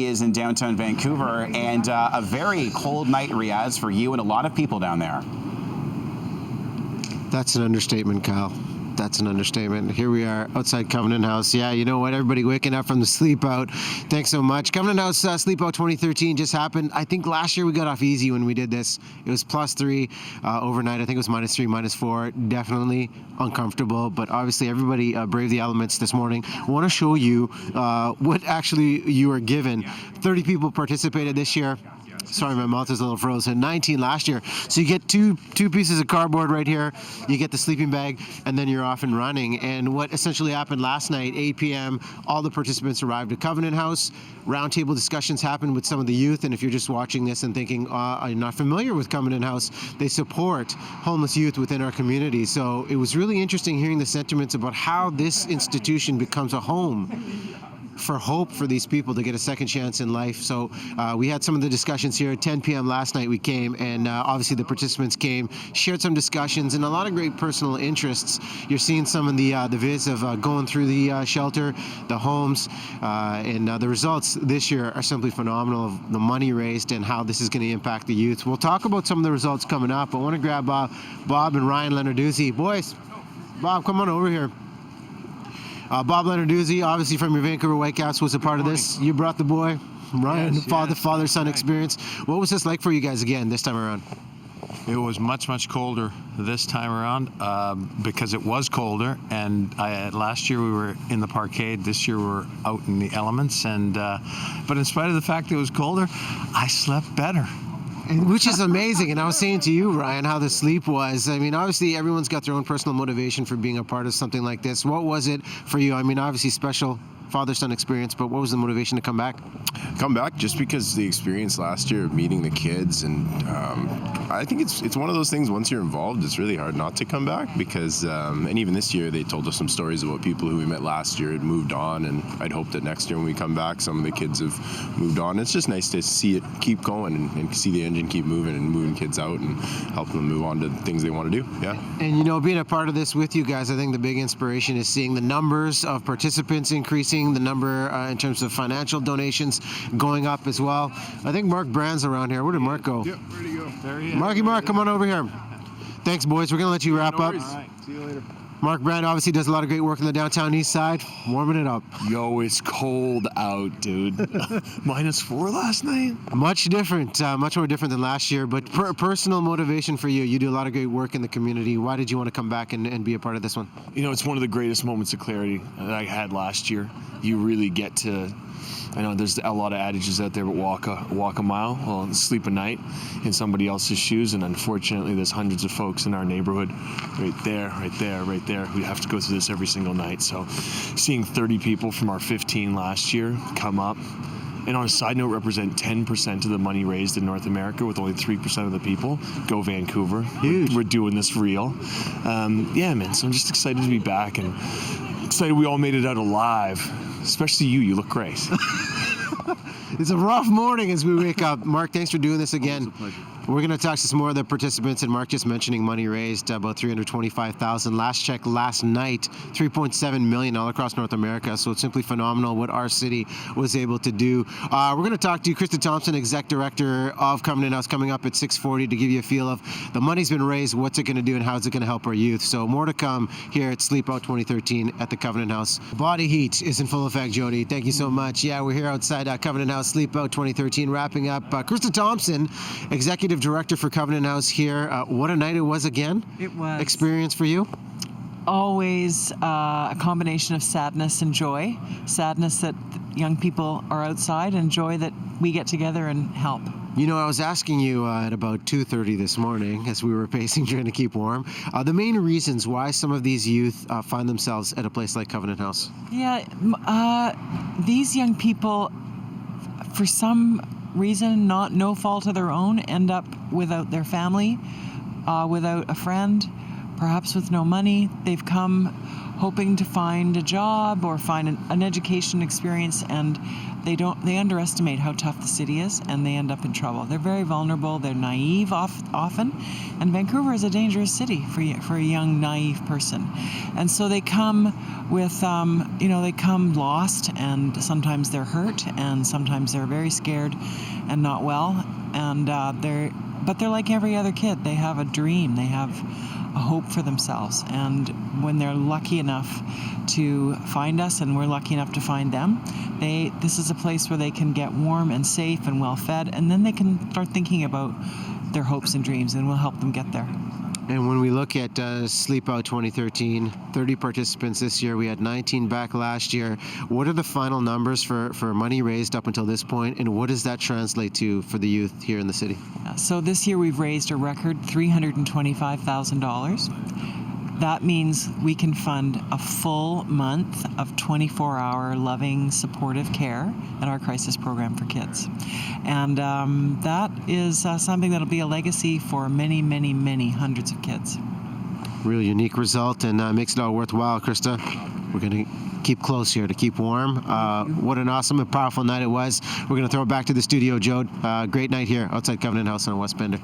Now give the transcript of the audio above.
Is in downtown Vancouver, and a very cold night, Riaz, for you and a lot of people down there. That's an understatement, Kyle. That's an understatement. Here we are outside Covenant House. Yeah, you know what? Everybody waking up from the sleep out. Thanks so much. Covenant House Sleep Out 2013 just happened. I think last year we got off easy when we did this. It was +3 overnight. I think it was -3, -4. Definitely uncomfortable, but obviously everybody braved the elements this morning. I want to show you what actually you were given. 30 people participated this year. Sorry, my mouth is a little frozen. 19 last year. So you get two pieces of cardboard right here. You get the sleeping bag, and then you're off and running. And what essentially happened last night, 8 p.m., all the participants arrived at Covenant House. Roundtable discussions happened with some of the youth. And if you're just watching this and thinking, I'm not familiar with Covenant House, they support homeless youth within our community. So it was really interesting hearing the sentiments about how this institution becomes a home for hope for these people to get a second chance in life. So we had some of the discussions here at 10 p.m. last night. We came, and obviously the participants came, shared some discussions, and a lot of great personal interests. You're seeing some of the vids of going through the shelter, the homes, and the results this year are simply phenomenal of the money raised and how this is going to impact the youth. We'll talk about some of the results coming up. I want to grab Bob and Ryan Leonarduzzi. Boys, Bob, come on over here. Bob Leonarduzzi, obviously from your Vancouver Whitecaps, was a part of this. You brought the boy, Ryan, yes, father-son experience. What was this like for you guys again this time around? It was much colder this time around because it was colder. And last year we were in the parkade. This year we're out in the elements. And but in spite of the fact it was colder, I slept better. Which is amazing. And I was saying to you, Ryan, how the sleep was. I mean, obviously everyone's got their own personal motivation for being a part of something like this. What was it for you? I mean, obviously special father-son experience, but what was the motivation to come back? Come back just because the experience last year of meeting the kids, and I think it's one of those things, once you're involved, it's really hard not to come back because, and even this year they told us some stories about people who we met last year had moved on, and I'd hope that next year when we come back some of the kids have moved on. It's just nice to see it keep going and see the engine keep moving and moving kids out and help them move on to things they want to do. Yeah. And you know, being a part of this with you guys, I think the big inspiration is seeing the numbers of participants increasing, the number in terms of financial donations going up as well. I think Mark Brand's around here. Where did Mark go? Yep, where'd he go? There he is. Mark, come on over here. Thanks, boys. We're going to let you wrap up. All right, see you later. Mark Brand obviously does a lot of great work in the downtown east side, warming it up. Yo, it's cold out, dude. -4 last night. Much different, much more different than last year, but personal motivation for you. You do a lot of great work in the community. Why did you want to come back and be a part of this one? You know, it's one of the greatest moments of clarity that I had last year. You really get to, I know there's a lot of adages out there, but walk a mile, well, sleep a night in somebody else's shoes, and unfortunately there's hundreds of folks in our neighborhood right there who have to go through this every single night. So seeing 30 people from our 15 last year come up, and on a side note, represent 10% of the money raised in North America, with only 3% of the people. Go Vancouver. Huge. We're doing this real. Yeah, man, so I'm just excited to be back and excited we all made it out alive. Especially you. You look great. It's a rough morning as we wake up. Mark, thanks for doing this again. Always a pleasure. We're going to talk to some more of the participants, and Mark just mentioning money raised, about $325,000. Last check last night, $3.7 million all across North America. So it's simply phenomenal what our city was able to do. We're going to talk to Krista Thompson, Exec Director of Covenant House, coming up at 6:40 to give you a feel of the money's been raised, what's it going to do, and how is it going to help our youth. So more to come here at Sleep Out 2013 at the Covenant House. Body heat is in full effect, Jody. Thank you so much. Yeah, we're here outside Covenant House, Sleep Out 2013, wrapping up. Krista Thompson, Executive Director for Covenant House here. What a night it was again. It was. Experience for you? Always a combination of sadness and joy. Sadness that young people are outside, and joy that we get together and help. You know, I was asking you at about 2:30 this morning as we were pacing trying to keep warm, the main reasons why some of these youth find themselves at a place like Covenant House. Yeah, these young people, for some reason, no fault of their own, end up without their family, without a friend, perhaps with no money. They've come hoping to find a job or find an education experience, and they underestimate how tough the city is, and they end up in trouble. They're very vulnerable. They're naive often, and Vancouver is a dangerous city for a young naive person. And so they come with they come lost, and sometimes they're hurt, and sometimes they're very scared and not well, and they're like every other kid. They have a dream. They have a hope for themselves, and when they're lucky enough to find us, and we're lucky enough to find them, this is a place where they can get warm and safe and well fed, and then they can start thinking about their hopes and dreams, and we'll help them get there. And when we look at Sleep Out 2013, 30 participants this year. We had 19 back last year. What are the final numbers for money raised up until this point, and what does that translate to for the youth here in the city? So this year we've raised a record $325,000. That means we can fund a full month of 24-hour loving, supportive care at our crisis program for kids. And that is something that'll be a legacy for many, many, many hundreds of kids. Real unique result, and makes it all worthwhile, Krista. We're going to keep close here to keep warm. What an awesome and powerful night it was. We're going to throw it back to the studio, Joe. Great night here outside Covenant House on West Bender.